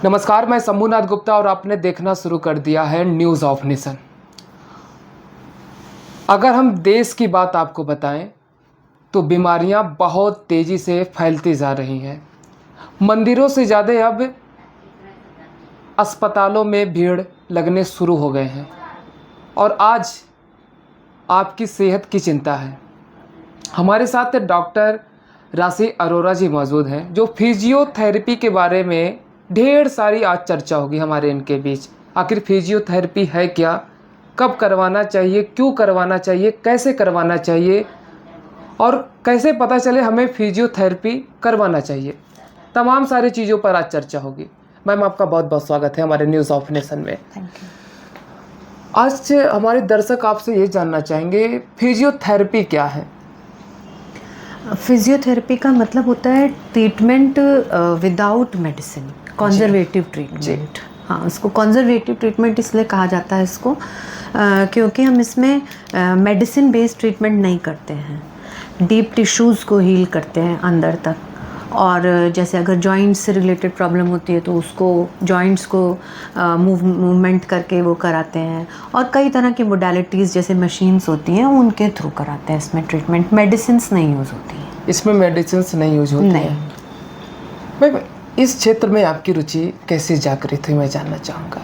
नमस्कार, मैं शंभुनाथ गुप्ता और आपने देखना शुरू कर दिया है न्यूज़ ऑफ नेशन। अगर हम देश की बात आपको बताएं तो बीमारियां बहुत तेज़ी से फैलती जा रही हैं। मंदिरों से ज़्यादा अब अस्पतालों में भीड़ लगने शुरू हो गए हैं और आज आपकी सेहत की चिंता है। हमारे साथ डॉक्टर राशि अरोरा जी मौजूद हैं, जो फिजियोथेरेपी के बारे में ढेर सारी आज चर्चा होगी हमारे इनके बीच। आखिर फिजियोथेरेपी है क्या, कब करवाना चाहिए, क्यों करवाना चाहिए, कैसे करवाना चाहिए और कैसे पता चले हमें फिजियोथेरेपी करवाना चाहिए, तमाम सारी चीज़ों पर आज चर्चा होगी। मैम, आपका बहुत बहुत स्वागत है हमारे न्यूज़ ऑफ नेशन में। Thank you. आज हमारे दर्शक आपसे ये जानना चाहेंगे, फिजियोथेरेपी क्या है? फिजियोथेरेपी का मतलब होता है treatment without medicine, conservative treatment. हाँ, उसको कंजर्वेटिव ट्रीटमेंट इसलिए कहा जाता है इसको क्योंकि हम इसमें मेडिसिन बेस्ड ट्रीटमेंट नहीं करते हैं। डीप टिश्यूज़ को हील करते हैं अंदर तक, और जैसे अगर जॉइंट्स से रिलेटेड प्रॉब्लम होती है तो उसको जॉइंट्स को मूवमेंट करके वो कराते हैं, और कई तरह की मोडालिटीज़ जैसे मशीन्स होती हैं उनके थ्रू कराते हैं इसमें ट्रीटमेंट। मेडिसिन्स नहीं यूज़ होती हैं इसमें, मेडिसिन्स नहीं यूज होती नहीं। हैं। मैम, इस क्षेत्र में आपकी रुचि कैसे जागृत हुई, मैं जानना चाहूँगा।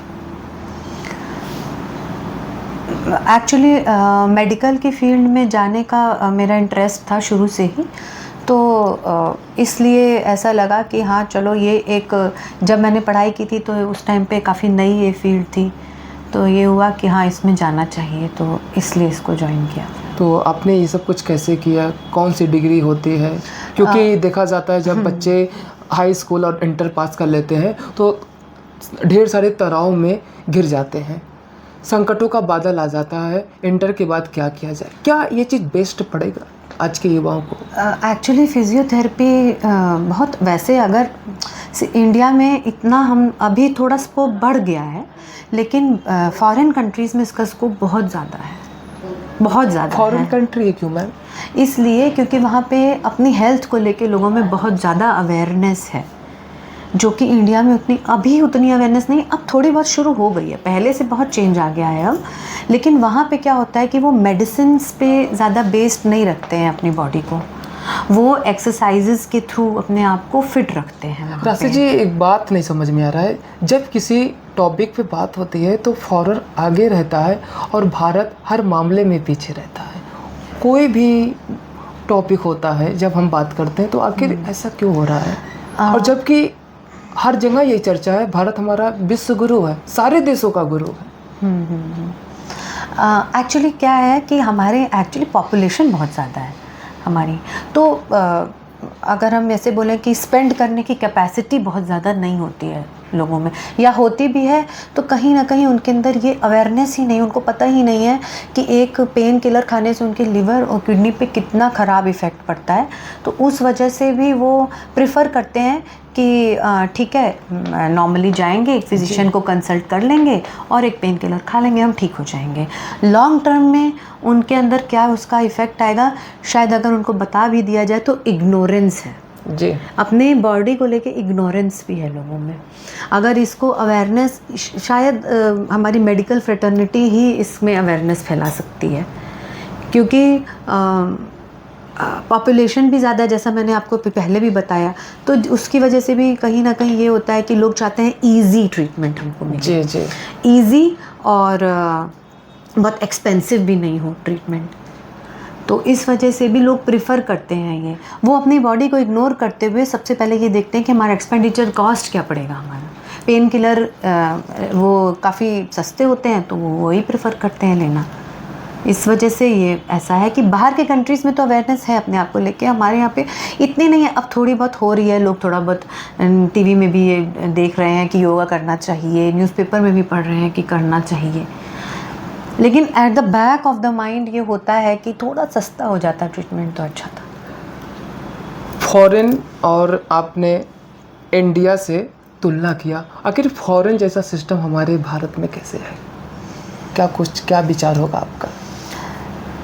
एक्चुअली मेडिकल की फील्ड में जाने का मेरा इंटरेस्ट था शुरू से ही, तो इसलिए ऐसा लगा कि हाँ चलो ये एक, जब मैंने पढ़ाई की थी तो उस टाइम पे काफ़ी नई ये फील्ड थी, तो ये हुआ कि हाँ इसमें जाना चाहिए, तो इसलिए इसको ज्वाइन किया। तो आपने ये सब कुछ कैसे किया, कौन सी डिग्री होती है? क्योंकि देखा जाता है जब बच्चे हाई स्कूल और इंटर पास कर लेते हैं तो ढेर सारे तनाव में घिर जाते हैं, संकटों का बादल आ जाता है। इंटर के बाद क्या किया जाए, क्या ये चीज़ बेस्ट पड़ेगा आज के युवाओं को? एक्चुअली फिजियोथेरेपी बहुत, वैसे अगर इंडिया में इतना हम अभी थोड़ा स्कोप बढ़ गया है, लेकिन फॉरेन कंट्रीज़ में इसका स्कोप बहुत ज़्यादा है, बहुत ज़्यादा। फॉरेन कंट्री है क्यों मैम? इसलिए क्योंकि वहाँ पे अपनी हेल्थ को लेके लोगों में बहुत ज़्यादा अवेयरनेस है, जो कि इंडिया में उतनी अवेयरनेस नहीं। अब थोड़ी बहुत शुरू हो गई है, पहले से बहुत चेंज आ गया है अब। लेकिन वहाँ पे क्या होता है कि वो मेडिसिन्स पे ज़्यादा बेस्ड नहीं रखते हैं अपनी बॉडी को, वो एक्सरसाइजेस के थ्रू अपने आप को फिट रखते हैं। राशि जी, एक बात नहीं समझ में आ रहा है, जब किसी टॉपिक पे बात होती है तो फॉरेन आगे रहता है और भारत हर मामले में पीछे रहता है। कोई भी टॉपिक होता है जब हम बात करते हैं तो आखिर ऐसा क्यों हो रहा है? और जबकि हर जगह यही चर्चा है, भारत हमारा विश्व गुरु है, सारे देशों का गुरु है। एक्चुअली क्या है कि हमारे एक्चुअली पॉपुलेशन बहुत ज़्यादा है हमारी, तो अगर हम ऐसे बोलें कि स्पेंड करने की कैपेसिटी बहुत ज़्यादा नहीं होती है लोगों में, या होती भी है तो कहीं ना कहीं उनके अंदर ये अवेयरनेस ही नहीं, उनको पता ही नहीं है कि एक पेन किलर खाने से उनके लिवर और किडनी पे कितना ख़राब इफ़ेक्ट पड़ता है। तो उस वजह से भी वो प्रिफ़र करते हैं कि ठीक है, नॉर्मली जाएंगे, फिजिशियन को कंसल्ट कर लेंगे और एक पेन किलर खा लेंगे, हम ठीक हो जाएंगे। लॉन्ग टर्म में उनके अंदर क्या उसका इफ़ेक्ट आएगा, शायद अगर उनको बता भी दिया जाए तो इग्नोरेंस है जी, अपने बॉडी को लेके, इग्नोरेंस भी है लोगों में। अगर इसको अवेयरनेस, शायद हमारी मेडिकल फ्रेटर्निटी ही इसमें अवेयरनेस फैला सकती है, क्योंकि पॉपुलेशन भी ज़्यादा है, जैसा मैंने आपको पहले भी बताया, तो उसकी वजह से भी कहीं ना कहीं ये होता है कि लोग चाहते हैं इजी ट्रीटमेंट हमको मिले। जी जी, इजी और बहुत एक्सपेंसिव भी नहीं हो ट्रीटमेंट, तो इस वजह से भी लोग प्रिफ़र करते हैं ये। वो अपनी बॉडी को इग्नोर करते हुए सबसे पहले ये देखते हैं कि हमारा एक्सपेंडिचर कॉस्ट क्या पड़ेगा हमारा। पेन किलर वो काफ़ी सस्ते होते हैं तो वो वही प्रेफर करते हैं लेना। इस वजह से ये ऐसा है कि बाहर के कंट्रीज़ में तो अवेयरनेस है अपने आप को लेके, हमारे यहाँ पे इतनी नहीं है। अब थोड़ी बहुत हो रही है, लोग थोड़ा बहुत टीवी में भी ये देख रहे हैं कि योगा करना चाहिए, न्यूज़पेपर में भी पढ़ रहे हैं कि करना चाहिए, लेकिन at the back of the mind ये होता है कि थोड़ा सस्ता हो जाता ट्रीटमेंट तो अच्छा था। फॉरेन और आपने इंडिया से तुलना किया, आखिर फॉरेन जैसा सिस्टम हमारे भारत में कैसे है? क्या विचार होगा आपका?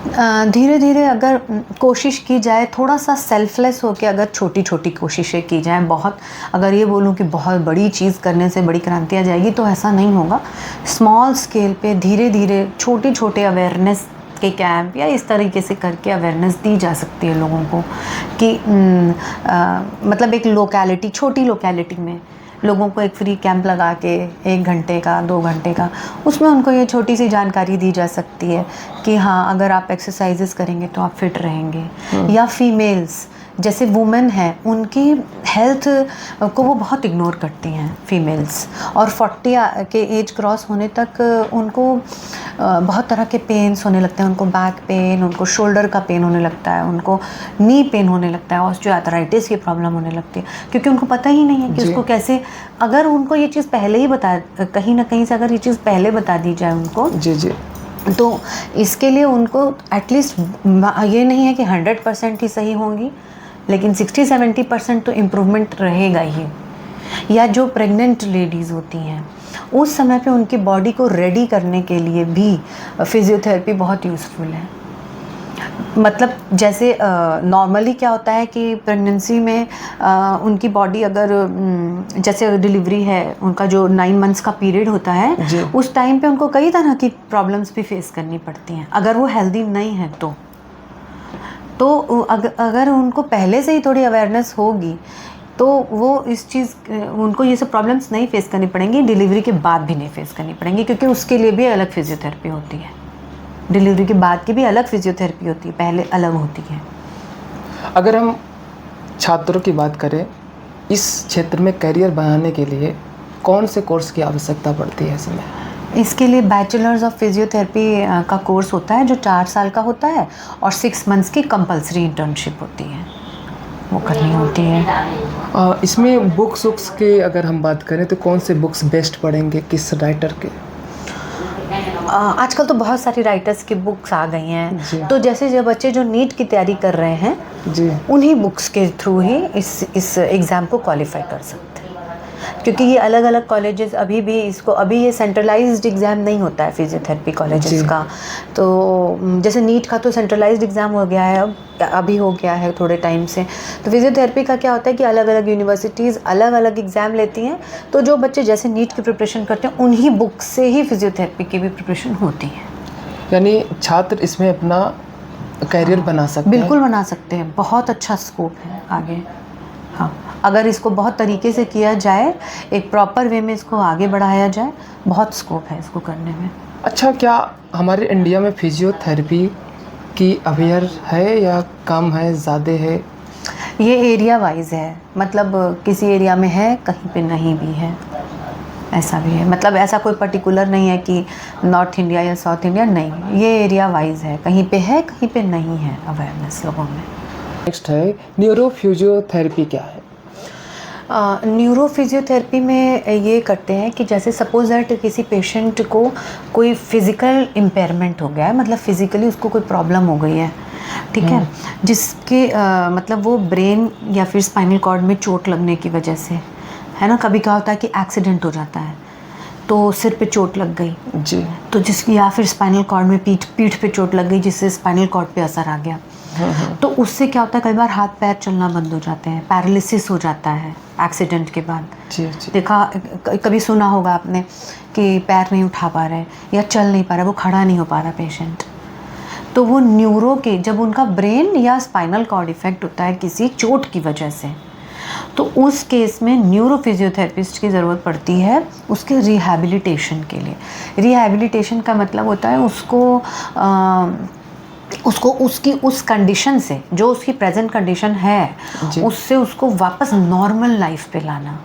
धीरे धीरे अगर कोशिश की जाए, थोड़ा सा सेल्फलेस होकर अगर छोटी छोटी कोशिशें की जाएं, बहुत अगर ये बोलूँ कि बहुत बड़ी चीज़ करने से बड़ी क्रांति आ जाएगी तो ऐसा नहीं होगा। स्मॉल स्केल पे धीरे धीरे छोटे छोटे अवेयरनेस के कैंप या इस तरीके से करके अवेयरनेस दी जा सकती है लोगों को कि मतलब एक लोकेलिटी, छोटी लोकेलिटी में लोगों को एक फ्री कैंप लगा के 1 घंटे का 2 घंटे का, उसमें उनको ये छोटी सी जानकारी दी जा सकती है कि हाँ अगर आप एक्सरसाइजेस करेंगे तो आप फिट रहेंगे। या फीमेल्स जैसे वुमेन है, उनकी हेल्थ को वो बहुत इग्नोर करती हैं फीमेल्स, और 40 के एज क्रॉस होने तक उनको बहुत तरह के पेन्स होने लगते हैं। उनको बैक पेन, उनको शोल्डर का पेन होने लगता है, उनको नी पेन होने लगता है, ऑस्टियोआर्थराइटिस की प्रॉब्लम होने लगती है, क्योंकि उनको पता ही नहीं है कि उसको कैसे, अगर उनको ये चीज़ पहले ही कहीं ना कहीं से अगर ये चीज़ पहले बता दी जाए उनको, जी तो इसके लिए उनको एटलीस्ट ये नहीं है कि 100% ही सही होंगी, लेकिन 60-70% तो इम्प्रूवमेंट रहेगा ही। या जो प्रेग्नेंट लेडीज़ होती हैं, उस समय पे उनकी बॉडी को रेडी करने के लिए भी फिज़ियोथेरेपी बहुत यूज़फुल है। मतलब जैसे नॉर्मली क्या होता है कि प्रेगनेंसी में उनकी बॉडी अगर जैसे डिलीवरी है, उनका जो 9 मंथ्स का पीरियड होता है, उस टाइम पे उनको कई तरह की प्रॉब्लम्स भी फेस करनी पड़ती हैं अगर वो हेल्दी नहीं है तो अगर उनको पहले से ही थोड़ी अवेयरनेस होगी तो वो इस चीज़, उनको ये सब प्रॉब्लम्स नहीं फेस करनी पड़ेंगी, डिलीवरी के बाद भी नहीं फेस करनी पड़ेंगी, क्योंकि उसके लिए भी अलग फिजियोथेरेपी होती है। डिलीवरी के बाद की भी अलग फिजियोथेरेपी होती है, पहले अलग होती है। अगर हम छात्रों की बात करें, इस क्षेत्र में करियर बनाने के लिए कौन से कोर्स की आवश्यकता पड़ती है इसमें? इसके लिए बैचलर्स ऑफ फिजियोथेरेपी का कोर्स होता है जो 4 साल का होता है, और 6 मंथ्स की कंपलसरी इंटर्नशिप होती है, वो करनी होती है। इसमें बुक्स के अगर हम बात करें तो कौन से बुक्स बेस्ट पढ़ेंगे, किस राइटर के? आजकल तो बहुत सारी राइटर्स की बुक्स आ गई हैं, तो जैसे जो बच्चे जो नीट की तैयारी कर रहे हैं जी, उन्हीं बुक्स के थ्रू ही इस एग्ज़ाम को क्वालिफाई कर सकते हैं, क्योंकि ये अलग अलग कॉलेजेस अभी भी इसको, अभी ये सेंट्रलाइज्ड एग्ज़ाम नहीं होता है फिजियोथेरेपी कॉलेजेस का। तो जैसे नीट का तो सेंट्रलाइज्ड एग्ज़ाम हो गया है, अभी हो गया है थोड़े टाइम से। तो फिजियोथेरेपी का क्या होता है कि अलग अलग यूनिवर्सिटीज़ अलग अलग एग्ज़ाम लेती हैं, तो जो बच्चे जैसे नीट की प्रिपरेशन करते हैं उन्हीं बुक से ही फिजियोथेरेपी की भी प्रिपरेशन होती है। यानी छात्र इसमें अपना करियर बना सकते हैं? बिल्कुल बना सकते हैं, बहुत अच्छा स्कोप है आगे। हाँ, अगर इसको बहुत तरीके से किया जाए, एक प्रॉपर वे में इसको आगे बढ़ाया जाए, बहुत स्कोप है इसको करने में। अच्छा, क्या हमारे इंडिया में फिजियोथेरेपी की अवेयर है या कम है, ज़्यादा है? ये एरिया वाइज है, मतलब किसी एरिया में है, कहीं पे नहीं भी है, ऐसा भी है। मतलब ऐसा कोई पर्टिकुलर नहीं है कि नॉर्थ इंडिया या साउथ इंडिया, नहीं, ये एरिया वाइज है, कहीं पे है कहीं पे नहीं है अवेयरनेस लोगों में। नेक्स्ट है न्यूरो फिजियोथेरेपी क्या है? न्यूरो फिजियोथेरेपी में ये करते हैं कि जैसे सपोज दैट किसी पेशेंट को कोई फिज़िकल इम्पेयरमेंट हो गया है, मतलब फिज़िकली उसको कोई प्रॉब्लम हो गई है, ठीक है, जिसके मतलब वो ब्रेन या फिर स्पाइनल कॉर्ड में चोट लगने की वजह से, है ना, कभी क्या होता है कि एक्सीडेंट हो जाता है तो सिर पे चोट लग गई जी, तो जिसकी, या फिर स्पाइनल कॉर्ड में पीठ पे चोट लग गई जिससे स्पाइनल कॉर्ड पे असर आ गया, तो उससे क्या होता है, कई बार हाथ पैर चलना बंद हो जाते हैं, पैरालिसिस हो जाता है एक्सीडेंट के बाद। जी। देखा, कभी सुना होगा आपने कि पैर नहीं उठा पा रहे या चल नहीं पा रहा, वो खड़ा नहीं हो पा रहा पेशेंट, तो वो न्यूरो के, जब उनका ब्रेन या स्पाइनल कॉर्ड इफेक्ट होता है किसी चोट की वजह से, तो उस केस में न्यूरो फिजियोथेरेपिस्ट की ज़रूरत पड़ती है उसके रिहैबिलिटेशन के लिए। रिहैबिलिटेशन का मतलब होता है उसको उसकी उस कंडीशन से, जो उसकी प्रेजेंट कंडीशन है, उससे उसको वापस नॉर्मल लाइफ पे लाना,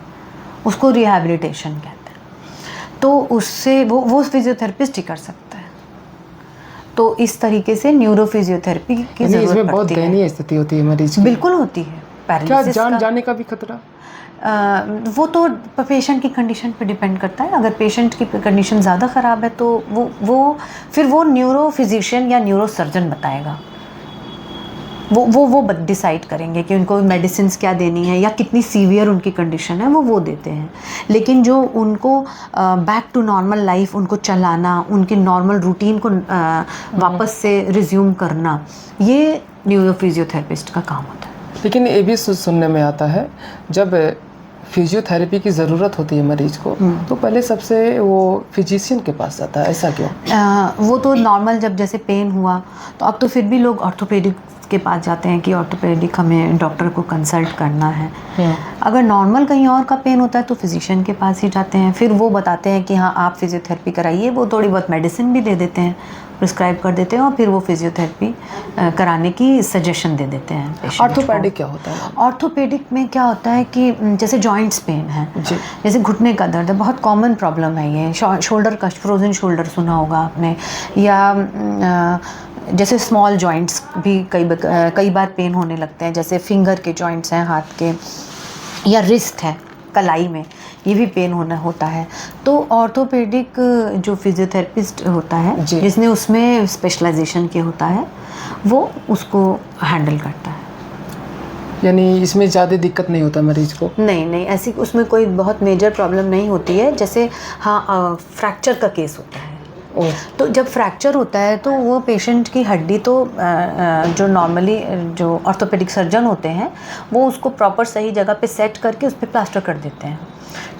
उसको रिहैबिलिटेशन कहते हैं। तो उससे वो फिजियोथेरेपिस्ट ही कर सकता है। तो इस तरीके से न्यूरो फिजियोथेरेपी की ज़रूरत पड़ती है। बहुत दयनीय स्थिति होती है मरीज की। बिल्कुल होती है। क्या जान जाने का भी खतरा? वो तो पेशेंट की कंडीशन पे डिपेंड करता है। अगर पेशेंट की कंडीशन ज़्यादा ख़राब है तो वो फिर वो न्यूरो फिजिशियन या न्यूरो सर्जन बताएगा वो डिसाइड करेंगे कि उनको मेडिसिन क्या देनी है या कितनी सीवियर उनकी कंडीशन है, वो देते हैं। लेकिन जो उनको बैक टू नॉर्मल लाइफ उनको चलाना, उनकी नॉर्मल रूटीन को वापस से रिज्यूम करना, ये न्यूरोफिजियोथेरेपिस्ट का काम होता है। लेकिन ये भी सुनने में आता है जब फिजियोथेरेपी की ज़रूरत होती है मरीज को तो पहले सबसे वो फिजिशियन के पास जाता है, ऐसा क्यों? वो तो नॉर्मल जब जैसे पेन हुआ तो अब तो फिर भी लोग ऑर्थोपेडिक के पास जाते हैं कि ऑर्थोपेडिक हमें डॉक्टर को कंसल्ट करना है। अगर नॉर्मल कहीं और का पेन होता है तो फिजिशियन के पास ही जाते हैं। फिर वो बताते हैं कि हाँ आप फिजियोथेरेपी कराइए, वो थोड़ी बहुत मेडिसिन भी दे देते हैं, प्रिस्क्राइब कर देते हैं और फिर वो फिजियोथेरेपी कराने की सजेशन दे देते हैं पेशेंट को। ऑर्थोपेडिक क्या होता है? ऑर्थोपेडिक में क्या होता है कि जैसे जॉइंट्स पेन है, जैसे घुटने का दर्द है, बहुत कॉमन प्रॉब्लम है ये। शोल्डर का फ्रोजन शोल्डर सुना होगा आपने, या जैसे स्मॉल जॉइंट्स भी कई बार पेन होने लगते हैं, जैसे फिंगर के जॉइंट्स हैं हाथ के, या रिस्ट है कलाई में, ये भी पेन होता है। तो ऑर्थोपेडिक जो फिजियोथेरेपिस्ट होता है जिसने उसमें स्पेशलाइजेशन किया होता है, वो उसको हैंडल करता है। यानी इसमें ज़्यादा दिक्कत नहीं होता मरीज को? नहीं, ऐसी उसमें कोई बहुत मेजर प्रॉब्लम नहीं होती है। जैसे हाँ फ्रैक्चर का केस होता है, तो जब फ्रैक्चर होता है तो वो पेशेंट की हड्डी तो जो नॉर्मली जो ऑर्थोपेडिक सर्जन होते हैं वो उसको प्रॉपर सही जगह पे सेट करके उस पर प्लास्टर कर देते हैं,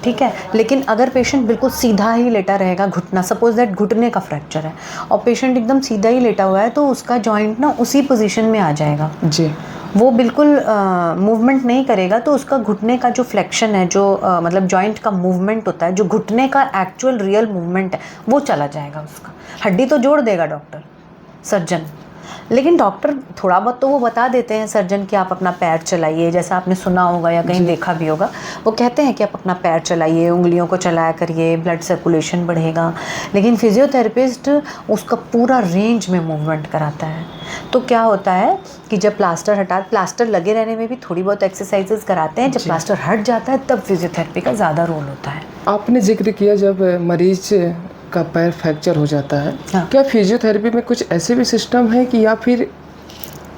ठीक है। लेकिन अगर पेशेंट बिल्कुल सीधा ही लेटा रहेगा, घुटना सपोज दैट घुटने का फ्रैक्चर है और पेशेंट एकदम सीधा ही लेटा हुआ है, तो उसका जॉइंट ना उसी पोजीशन में आ जाएगा जी, वो बिल्कुल मूवमेंट नहीं करेगा। तो उसका घुटने का जो फ्लेक्शन है, जो मतलब जॉइंट का मूवमेंट होता है, जो घुटने का एक्चुअल रियल मूवमेंट है, वो चला जाएगा उसका। हड्डी तो जोड़ देगा डॉक्टर सर्जन, लेकिन डॉक्टर थोड़ा बहुत तो वो बता देते हैं सर्जन कि आप अपना पैर चलाइए, जैसा आपने सुना होगा या कहीं देखा भी होगा, वो कहते हैं कि आप अपना पैर चलाइए, उंगलियों को चलाया करिए, ब्लड सर्कुलेशन बढ़ेगा। लेकिन फिजियोथेरेपिस्ट उसका पूरा रेंज में मूवमेंट कराता है। तो क्या होता है कि जब प्लास्टर लगे रहने में भी थोड़ी बहुत एक्सरसाइजेज कराते हैं, जब प्लास्टर हट जाता है तब फिजियोथेरेपी का ज़्यादा रोल होता है। आपने जिक्र किया जब मरीज का पैर फ्रैक्चर हो जाता है, हाँ। क्या फिजियोथेरेपी में कुछ ऐसे भी सिस्टम है कि या फिर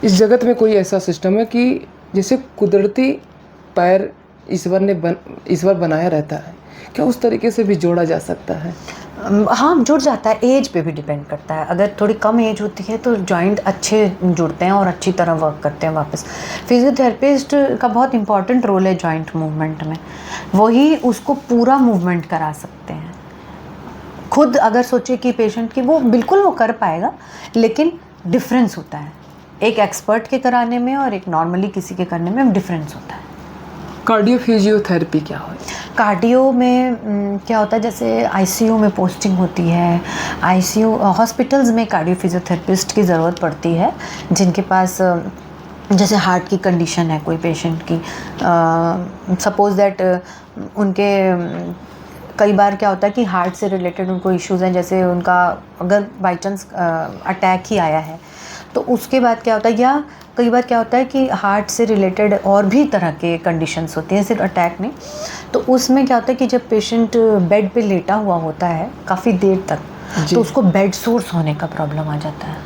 इस जगत में कोई ऐसा सिस्टम है कि जैसे कुदरती पैर ईश्वर बनाया रहता है, क्या उस तरीके से भी जोड़ा जा सकता है? हाँ, जुड़ जाता है, एज पे भी डिपेंड करता है। अगर थोड़ी कम एज होती है तो जॉइंट अच्छे जुड़ते हैं और अच्छी तरह वर्क करते हैं वापस। फिजियोथेरेपिस्ट का बहुत इंपॉर्टेंट रोल है जॉइंट मूवमेंट में, वही उसको पूरा मूवमेंट करा सकते हैं। खुद अगर सोचे कि पेशेंट की, वो बिल्कुल वो कर पाएगा, लेकिन डिफरेंस होता है एक एक्सपर्ट के कराने में और एक नॉर्मली किसी के करने में डिफरेंस होता है। कार्डियो फिजियोथेरेपी क्या है? कार्डियो में क्या होता है, जैसे आईसीयू में पोस्टिंग होती है, आईसीयू हॉस्पिटल्स में कार्डियो फिजियोथेरेपिस्ट की ज़रूरत पड़ती है, जिनके पास जैसे हार्ट की कंडीशन है कोई पेशेंट की, सपोज दैट उनके कई बार क्या होता है कि हार्ट से रिलेटेड उनको इश्यूज़ हैं, जैसे उनका अगर बाई चांस अटैक ही आया है तो उसके बाद क्या होता है, या कई बार क्या होता है कि हार्ट से रिलेटेड और भी तरह के कंडीशंस होती हैं, सिर्फ अटैक नहीं। तो उसमें क्या होता है कि जब पेशेंट बेड पे लेटा हुआ होता है काफ़ी देर तक, तो उसको बेड सोर्स होने का प्रॉब्लम आ जाता है।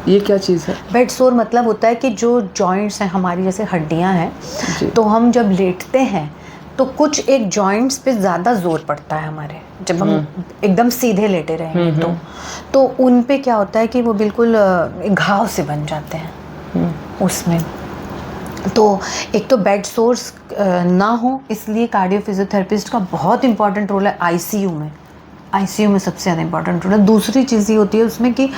ये क्या चीज़ है? बेड सोर मतलब होता है कि जो जॉइंट्स हैं हमारी, जैसे हड्डियां हैं, तो हम जब लेटते हैं तो कुछ एक जॉइंट्स पे ज़्यादा जोर पड़ता है हमारे, जब हम एकदम सीधे लेटे रहेंगे तो उन पे क्या होता है कि वो बिल्कुल घाव से बन जाते हैं उसमें। तो एक तो बेड सोर्स ना हो, इसलिए कार्डियो फिजियोथेरेपिस्ट का बहुत इंपॉर्टेंट रोल है आईसीयू में। आईसीयू में सबसे ज़्यादा इंपॉर्टेंट रोल है। दूसरी चीज़ ये होती है उसमें कि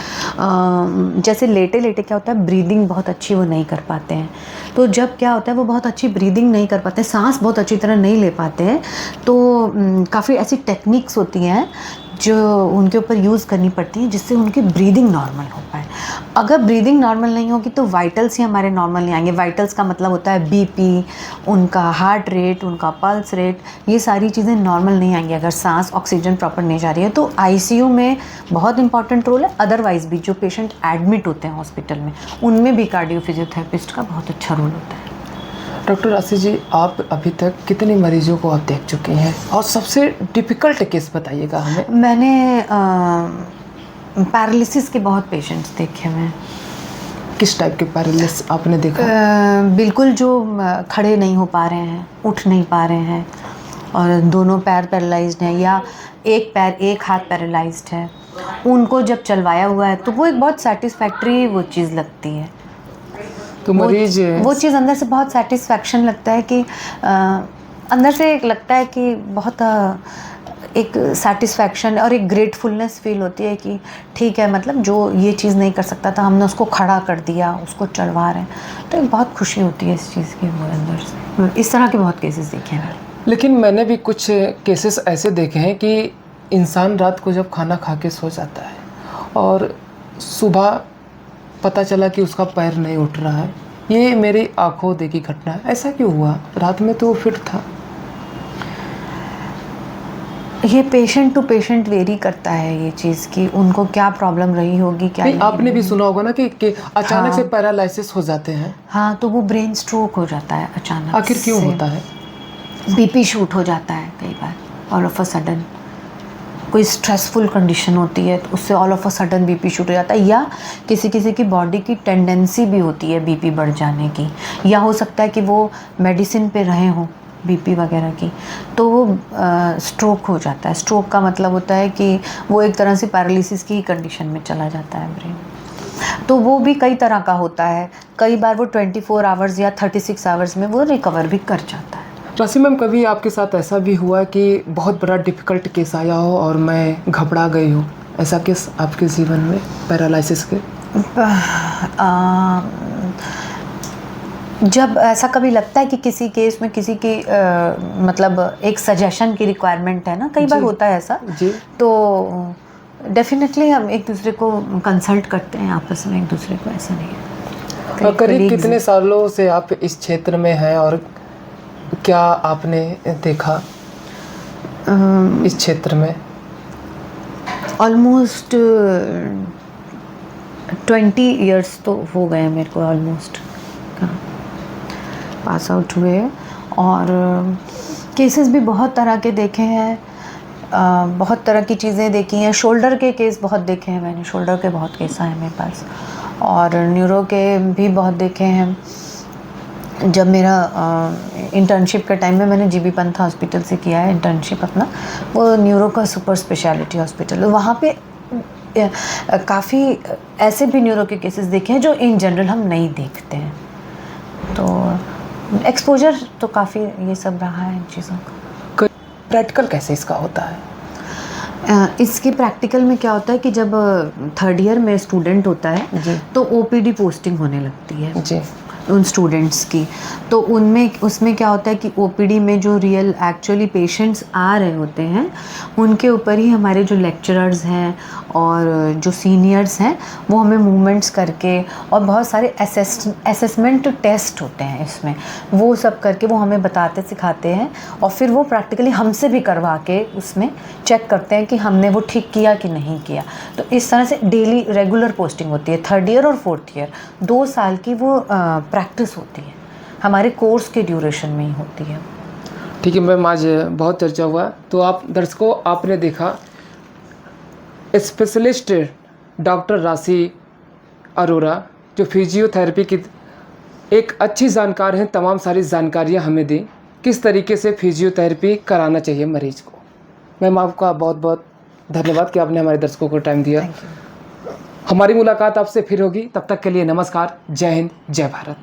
जैसे लेटे लेटे क्या होता है, ब्रीदिंग बहुत अच्छी वो नहीं कर पाते हैं। तो जब क्या होता है, वो बहुत अच्छी ब्रीदिंग नहीं कर पाते, सांस बहुत अच्छी तरह नहीं ले पाते हैं, तो काफ़ी ऐसी टेक्निक्स होती हैं जो उनके ऊपर यूज़ करनी पड़ती है जिससे उनकी ब्रीदिंग नॉर्मल हो पाए। अगर ब्रीदिंग नॉर्मल नहीं होगी तो वाइटल्स ही हमारे नॉर्मल नहीं आएंगे। वाइटल्स का मतलब होता है बीपी, उनका हार्ट रेट, उनका पल्स रेट, ये सारी चीज़ें नॉर्मल नहीं आएंगी अगर सांस ऑक्सीजन प्रॉपर नहीं जा रही है। तो आईसीयू में बहुत इंपॉर्टेंट रोल है। अदरवाइज भी जो पेशेंट एडमिट होते हैं हॉस्पिटल में, उनमें भी कार्डियो फिजियोथेरेपिस्ट का बहुत अच्छा रोल होता है। डॉक्टर राशि जी, आप अभी तक कितने मरीजों को आप देख चुके हैं और सबसे डिफ़िकल्ट केस बताइएगा हमें? मैंने पैरालिसिस के बहुत पेशेंट्स देखे हैं। किस टाइप के पैरालिसिस आपने देखा? बिल्कुल जो खड़े नहीं हो पा रहे हैं, उठ नहीं पा रहे हैं और दोनों पैर पैरालाइज्ड हैं या एक पैर एक हाथ पैरालाइज्ड है, उनको जब चलवाया हुआ है तो वो एक बहुत सेटिस्फैक्ट्री वो चीज़ लगती है। तो मरीज वो चीज़ अंदर से बहुत सेटिस्फैक्शन लगता है कि अंदर से एक लगता है कि बहुत एक सेटिस्फैक्शन और एक ग्रेटफुलनेस फील होती है कि ठीक है, मतलब जो ये चीज़ नहीं कर सकता था हमने उसको खड़ा कर दिया, उसको चढ़वा रहे हैं, तो एक बहुत खुशी होती है इस चीज़ की वो अंदर से। इस तरह के बहुत केसेस देखे हैं। लेकिन मैंने भी कुछ केसेस ऐसे देखे हैं कि इंसान रात को जब खाना खा के सो जाता है और सुबह पता चला कि उसका पैर नहीं उठ रहा है। ये मेरी आंखों देखी घटना है। ऐसा क्यों हुआ? रात में तो वो फिट था। ये पेशेंट टू पेशेंट वेरी करता है ये चीज़ कि उनको क्या प्रॉब्लम रही होगी, क्या नहीं, आपने भी सुना होगा ना कि अचानक से पैरालिसिस हो जाते हैं। हाँ, तो वो ब्रेन स्ट्रोक हो जाता है अचानक। आखिर क्यों होता है? बीपी शूट हो जाता है कई बार, ऑल ऑफ अ सडन कोई स्ट्रेसफुल कंडीशन होती है तो उससे all of a sudden BP shoot हो जाता है, या किसी किसी की बॉडी की टेंडेंसी भी होती है बीपी बढ़ जाने की, या हो सकता है कि वो मेडिसिन पे रहे हों बीपी वगैरह की, तो वो स्ट्रोक हो जाता है। स्ट्रोक का मतलब होता है कि वो एक तरह से पैरालिसिस की कंडीशन में चला जाता है ब्रेन। तो वो भी कई तरह का होता है, कई बार वो 24 आवर्स या 36 आवर्स में वो रिकवर भी कर जाता है। राशि मैम, कभी आपके साथ ऐसा भी हुआ कि बहुत बड़ा डिफ़िकल्ट केस आया हो और मैं घबरा गई हूँ? ऐसा केस आपके जीवन में पैरालिसिस के? जब ऐसा कभी लगता है कि किसी केस में किसी की मतलब एक सजेशन की रिक्वायरमेंट है ना, कई बार होता है ऐसा जी। तो डेफिनेटली हम एक दूसरे को कंसल्ट करते हैं आपस में, एक दूसरे को, ऐसा नहीं है। करीब कितने सालों से आप इस क्षेत्र में हैं और क्या आपने देखा इस क्षेत्र में? ऑलमोस्ट 20 इयर्स तो हो गए हैं मेरे को ऑलमोस्ट पास आउट हुए, और केसेस भी बहुत तरह के देखे हैं, बहुत तरह की चीज़ें देखी हैं। शोल्डर के केस बहुत देखे हैं मैंने, शोल्डर के बहुत केस आए मेरे पास, और न्यूरो के भी बहुत देखे हैं। जब मेरा इंटर्नशिप के टाइम में मैंने जीबी पंत हॉस्पिटल से किया है इंटर्नशिप अपना, वो न्यूरो का सुपर स्पेशलिटी हॉस्पिटल, वहाँ पे काफ़ी ऐसे भी न्यूरो के केसेस देखे हैं जो इन जनरल हम नहीं देखते हैं। तो एक्सपोजर तो काफ़ी ये सब रहा है इन चीज़ों का। प्रैक्टिकल कैसे इसका होता है? इसके प्रैक्टिकल में क्या होता है कि जब 3rd ईयर में स्टूडेंट होता है जी। तो ओपीडी पोस्टिंग होने लगती है जी। उन स्टूडेंट्स की, तो उसमें क्या होता है कि ओपीडी में जो रियल एक्चुअली पेशेंट्स आ रहे होते हैं उनके ऊपर ही हमारे जो लेक्चरर्स हैं और जो सीनियर्स हैं वो हमें मूवमेंट्स करके, और बहुत सारे असेसमेंट टेस्ट होते हैं इसमें, वो सब करके वो हमें बताते सिखाते हैं, और फिर वो प्रैक्टिकली हमसे भी करवा के उसमें चेक करते हैं कि हमने वो ठीक किया कि नहीं किया। तो इस तरह से डेली रेगुलर पोस्टिंग होती है। 3rd ईयर और 4th ईयर 2 साल की वो प्रैक्टिस होती है, हमारे कोर्स के ड्यूरेशन में ही होती है। ठीक है मैम, आज बहुत चर्चा हुआ, तो आप दर्शकों आपने देखा स्पेशलिस्ट डॉक्टर राशि अरोरा जो फिजियोथेरेपी की एक अच्छी जानकार हैं, तमाम सारी जानकारियां हमें दी किस तरीके से फिजियोथेरेपी कराना चाहिए मरीज को। मैम आपका बहुत बहुत धन्यवाद कि आपने हमारे दर्शकों को टाइम दिया। हमारी मुलाकात आपसे फिर होगी, तब तक के लिए नमस्कार, जय हिंद, जय भारत।